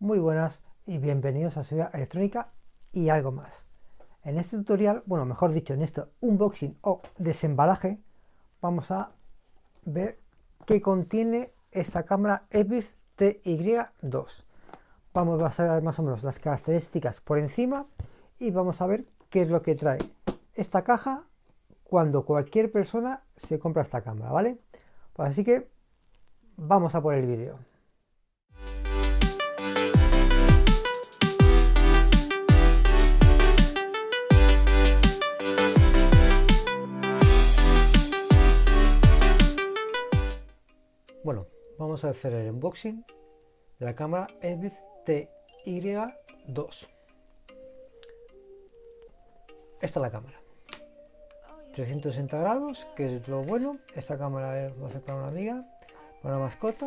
Muy buenas y bienvenidos a Seguridad Electrónica y algo más. En este tutorial, bueno, mejor dicho, en este unboxing o desembalaje, vamos a ver qué contiene esta cámara EBIZ TY2. Vamos a ver más o menos las características por encima y vamos a ver qué es lo que trae esta caja cuando cualquier persona se compra esta cámara, ¿vale? Pues así que vamos a por el vídeo. Bueno, vamos a hacer el unboxing de la cámara EBIZ TY2. Esta es la cámara. 360 grados, que es lo bueno. Esta cámara va a ser para una amiga, para una mascota.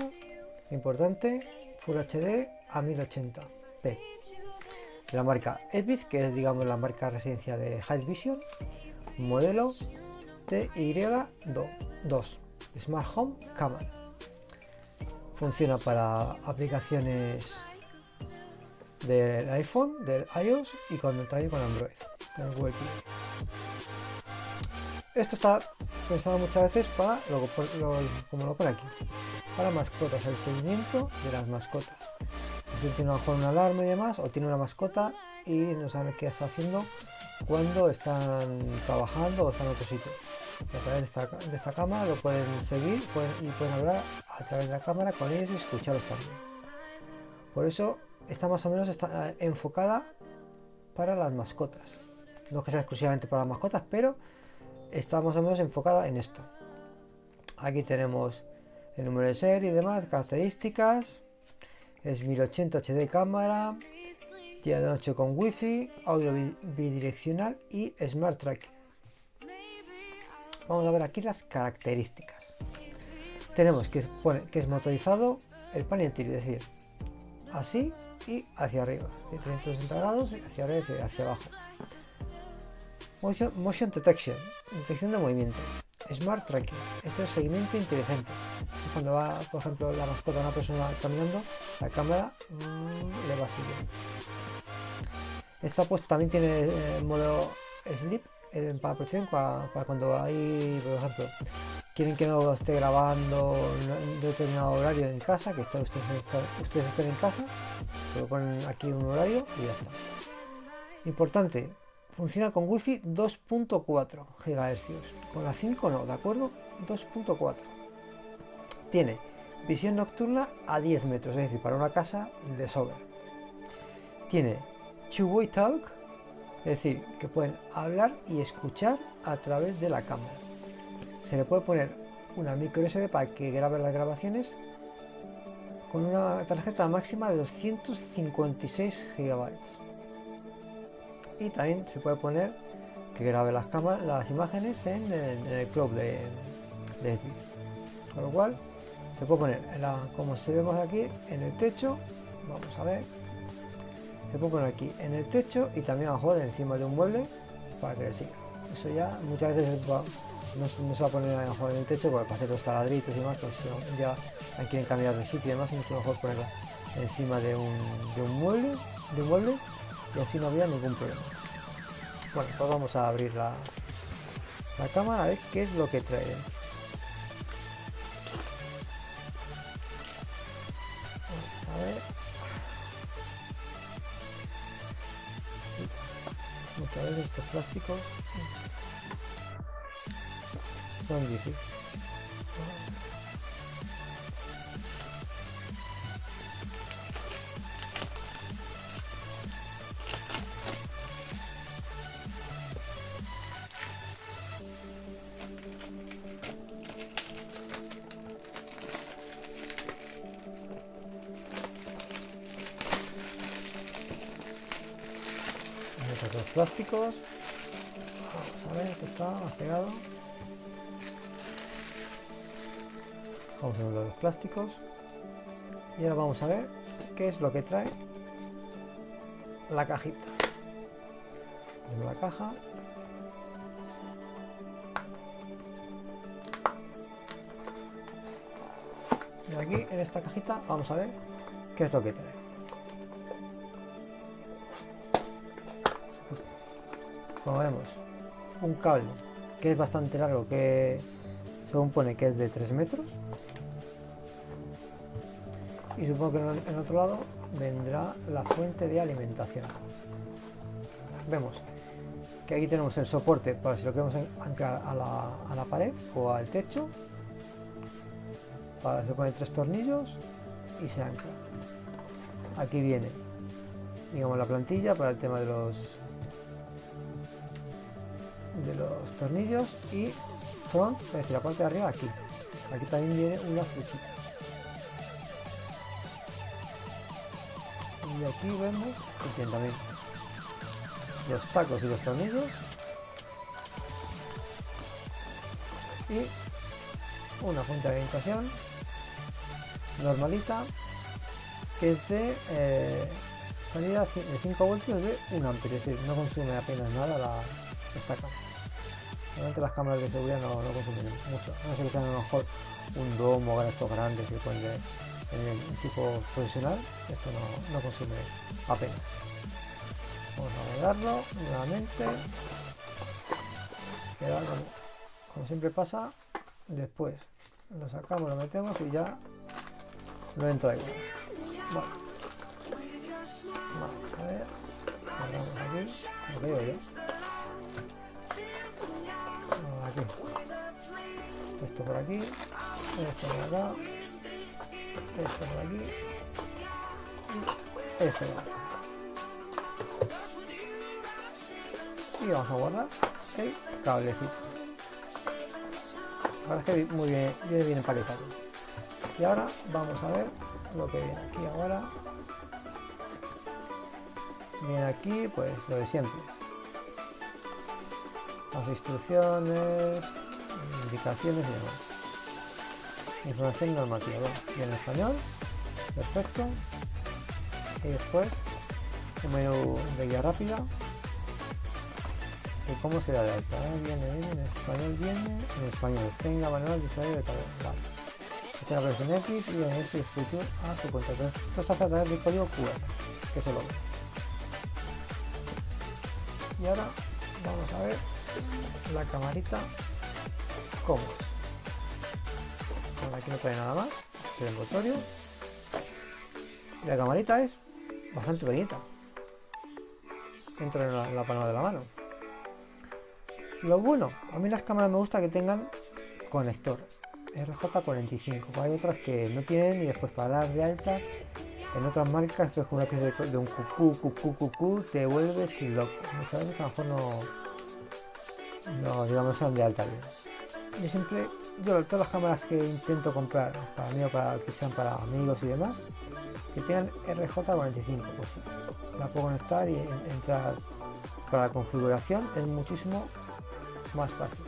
Importante, Full HD a 1080p. De la marca EBIZ, que es digamos la marca residencia de Hikvision. Modelo TY2 Smart Home Camera. Funciona para aplicaciones del iPhone, del iOS y también con Android, con Google Play. Esto está pensado muchas veces para, como lo pone aquí, para mascotas, el seguimiento de las mascotas. Si tiene a lo mejor una alarma y demás, o tiene una mascota y no sabe qué está haciendo cuando están trabajando o están en otro sitio. A través de esta cámara lo pueden seguir y pueden hablar a través de la cámara con ellos y escucharlos también. Por eso está más o menos enfocada para las mascotas. No que sea exclusivamente para las mascotas, pero está más o menos enfocada en esto. Aquí tenemos el número de serie y demás, características. Es 1080 HD cámara, día de noche con wifi, audio bidireccional y smart tracking. Vamos a ver aquí las características. Tenemos que es motorizado el panel tilt, es decir, así y hacia arriba, de 360 grados hacia arriba y hacia abajo. Motion detection, detección de movimiento. Smart tracking, esto es seguimiento inteligente. Cuando va, por ejemplo, la mascota de una persona caminando, la cámara le va siguiendo. Esta pues también tiene el modo sleep para protección, para cuando hay, por ejemplo, quieren que no esté grabando en determinado horario en casa, que ustedes estén en casa, lo ponen aquí un horario y ya está. Importante, funciona con Wi-Fi 2.4 GHz, con la 5 no, ¿de acuerdo? 2.4. Tiene visión nocturna a 10 metros, es decir, para una casa de sobra. Tiene two-way talk, es decir, que pueden hablar y escuchar a través de la cámara. Se le puede poner una micro SD para que grabe las grabaciones con una tarjeta máxima de 256 GB. Y también se puede poner que grabe las imágenes en el cloud de EBIZ. Con lo cual se puede poner, como se vemos aquí, en el techo. Vamos a ver. Se puede poner aquí en el techo y también a lo mejor encima de un mueble para que le siga. Eso ya muchas veces no se va a poner a lo mejor en el techo porque para hacer los taladritos y demás, pues ya quieren cambiar de sitio y demás, es mucho mejor ponerla encima de un mueble y así no había ningún problema. Bueno, pues vamos a abrir la cámara a ver qué es lo que trae. Vamos a ver. Muchas veces estos plásticos son difíciles. Los plásticos, vamos a ver, esto está más pegado. Vamos a ver los plásticos y ahora vamos a ver qué es lo que trae la cajita. La caja. Y aquí en esta cajita vamos a ver qué es lo que trae. como vemos, un cable que es bastante largo, que según pone que es de 3 metros. Y supongo que en otro lado vendrá la fuente de alimentación. Vemos que aquí tenemos el soporte para si lo queremos anclar a la pared o al techo. Se ponen 3 tornillos y se ancla. Aquí viene, digamos, la plantilla para el tema de los tornillos y front, es decir, la parte de arriba aquí. Aquí también viene una flechita. Y aquí vemos que tiene también los tacos y los tornillos y una fuente de alimentación normalita que es de salida de 5 voltios de 1 amperio, es decir, no consume apenas nada esta cámara. Realmente las cámaras de seguridad no consumen mucho, no sé que sean a lo mejor un domo o estos grandes que ponen en el tipo profesional, esto no consume apenas. Vamos a guardarlo nuevamente, queda como siempre pasa, después lo sacamos, lo metemos y ya lo entra igual. Bueno, vamos a ver, guardamos aquí, lo veo yo. Aquí. Esto por aquí, esto por acá, esto por aquí y esto por acá. Y vamos a guardar el cablecito. La verdad es que viene bien empaquetado. Y ahora vamos a ver lo que viene aquí ahora. Viene aquí pues lo de siempre. Las instrucciones, indicaciones y demás. Información normativa. Viene en español. Perfecto. Y después un menú de guía rápida. Y cómo se da de alta. Viene en español, en español. Tenga manual de usuario de tablet. Vale. Esta es la versión X y en este dispositivo a su cuenta. Esto se hace a través del código QR, que se lo ve. Y ahora vamos a ver la camarita cómo es. Bueno, aquí no trae nada más, es el envoltorio. Y la camarita es bastante pequeñita. Entra en la palma de la mano. Lo bueno, a mí las cámaras me gusta que tengan conector RJ45, hay otras que no tienen y después para dar de alta en otras marcas que es como una especie de un cucú, te vuelves loco. Muchas veces a lo mejor no digamos son de alta bien. Yo todas las cámaras que intento comprar para mí o para que sean para amigos y demás, que tengan RJ45, pues la puedo conectar y entrar para la configuración es muchísimo más fácil.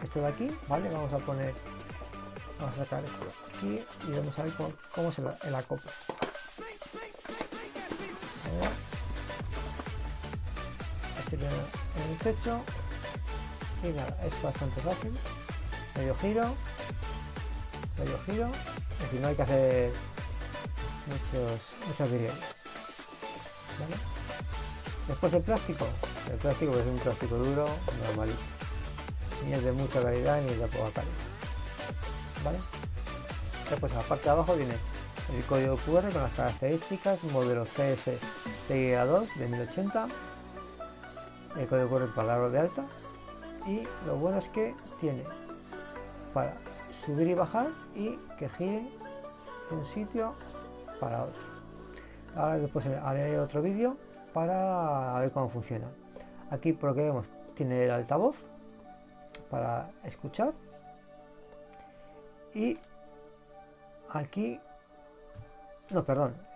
Esto de aquí, vale, vamos a sacar esto de aquí y vamos a ver cómo se el acopla. Este viene en el techo y nada, es bastante fácil. Medio giro, es decir, no hay que hacer muchas virguerías, ¿vale? Después el plástico es un plástico duro, normalito, ni es de mucha calidad ni es de poca calidad, ¿vale? Después en la parte de abajo viene el código QR con las características, modelo CS-TIA2 de 1080, el código QR para darlo de alta, y lo bueno es que tiene para subir y bajar y que gire de un sitio para otro. Ahora después haré otro vídeo para ver cómo funciona. Aquí por lo que vemos tiene el altavoz para escuchar y aquí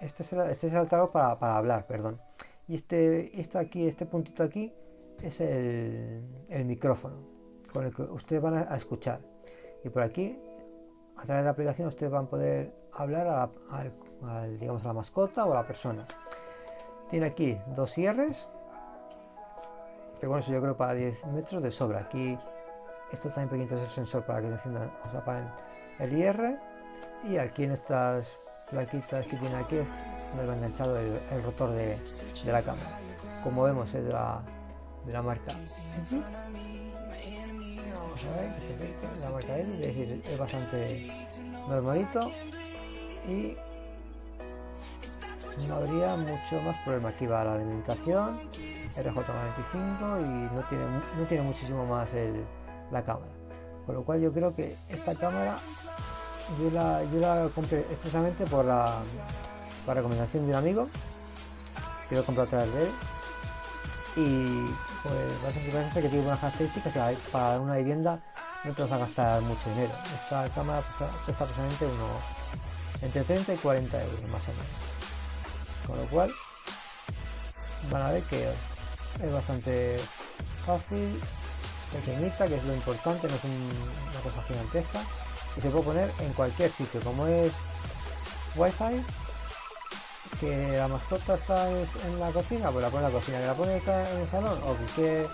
este es el altavoz para hablar, perdón. Y este puntito aquí es el micrófono con el que ustedes van a escuchar. Y por aquí, a través de la aplicación, ustedes van a poder hablar digamos, a la mascota o a la persona. Tiene aquí dos IRs, que con eso yo creo para 10 metros de sobra. Aquí, esto también pequeñito es el sensor para que se enciendan o se apaguen el IR. Y aquí en estas plaquitas que tiene aquí, donde va enganchado el rotor de la cámara. Como vemos es de de la marca Edu. Vamos a ver que se acerque la marca Edu, es decir, es bastante normalito y no habría mucho más problema. Aquí va la alimentación, RJ95 y no tiene muchísimo más la cámara. Con lo cual yo creo que esta cámara yo la compré expresamente por recomendación de un amigo que lo compré a través de él y pues bastante parece que tiene buenas características y para una vivienda no te vas a gastar mucho dinero. Esta cámara cuesta aproximadamente entre 30 y 40 euros más o menos. Con lo cual van a ver que es bastante fácil, pequeñita, que es lo importante, no es una cosa gigantesca y se puede poner en cualquier sitio. Como es Wi-Fi, que la mascota está en la cocina, pues la pone en la cocina, que la pone en el salón o que quiere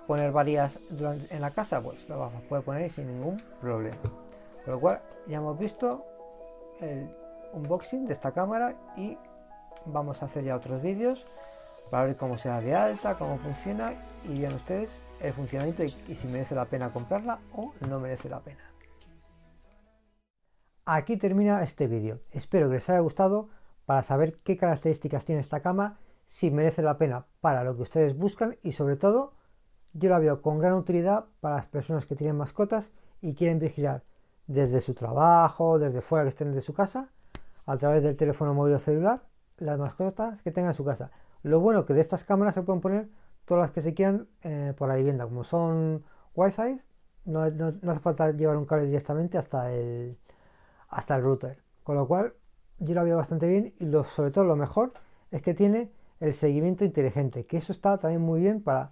poner varias en la casa, pues lo puede poner sin ningún problema. Con lo cual ya hemos visto el unboxing de esta cámara y vamos a hacer ya otros vídeos para ver cómo se da de alta, cómo funciona y vean ustedes el funcionamiento y si merece la pena comprarla o no merece la pena. Aquí termina este vídeo. Espero que les haya gustado para saber qué características tiene esta cámara, si merece la pena para lo que ustedes buscan y sobre todo yo la veo con gran utilidad para las personas que tienen mascotas y quieren vigilar desde su trabajo, desde fuera que estén de su casa, a través del teléfono móvil o celular, las mascotas que tengan en su casa. Lo bueno que de estas cámaras se pueden poner todas las que se quieran por la vivienda, como son Wi-Fi, no hace falta llevar un cable directamente hasta el router, con lo cual yo la veo bastante bien y sobre todo lo mejor es que tiene el seguimiento inteligente, que eso está también muy bien para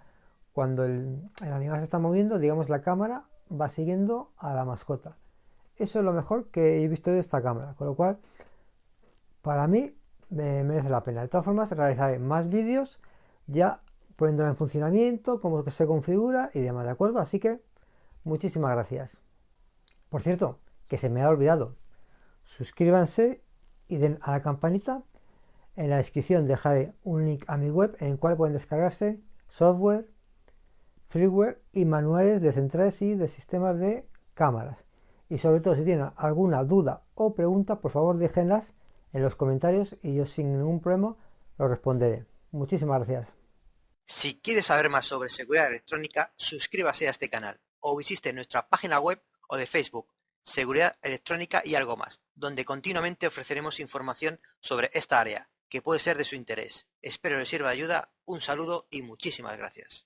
cuando el animal se está moviendo, digamos la cámara va siguiendo a la mascota. Eso es lo mejor que he visto de esta cámara, con lo cual para mí me merece la pena. De todas formas realizaré más vídeos ya poniéndola en funcionamiento, cómo se configura y demás, ¿de acuerdo? Así que muchísimas gracias. Por cierto, que se me ha olvidado, suscríbanse y den a la campanita. En la descripción dejaré un link a mi web en el cual pueden descargarse software, freeware y manuales de centrales y de sistemas de cámaras. Y sobre todo si tienen alguna duda o pregunta, por favor déjenlas en los comentarios y yo sin ningún problema los responderé. Muchísimas gracias. Si quieres saber más sobre seguridad electrónica, suscríbase a este canal o visite nuestra página web o de Facebook, Seguridad Electrónica y algo más, donde continuamente ofreceremos información sobre esta área, que puede ser de su interés. Espero les sirva de ayuda, un saludo y muchísimas gracias.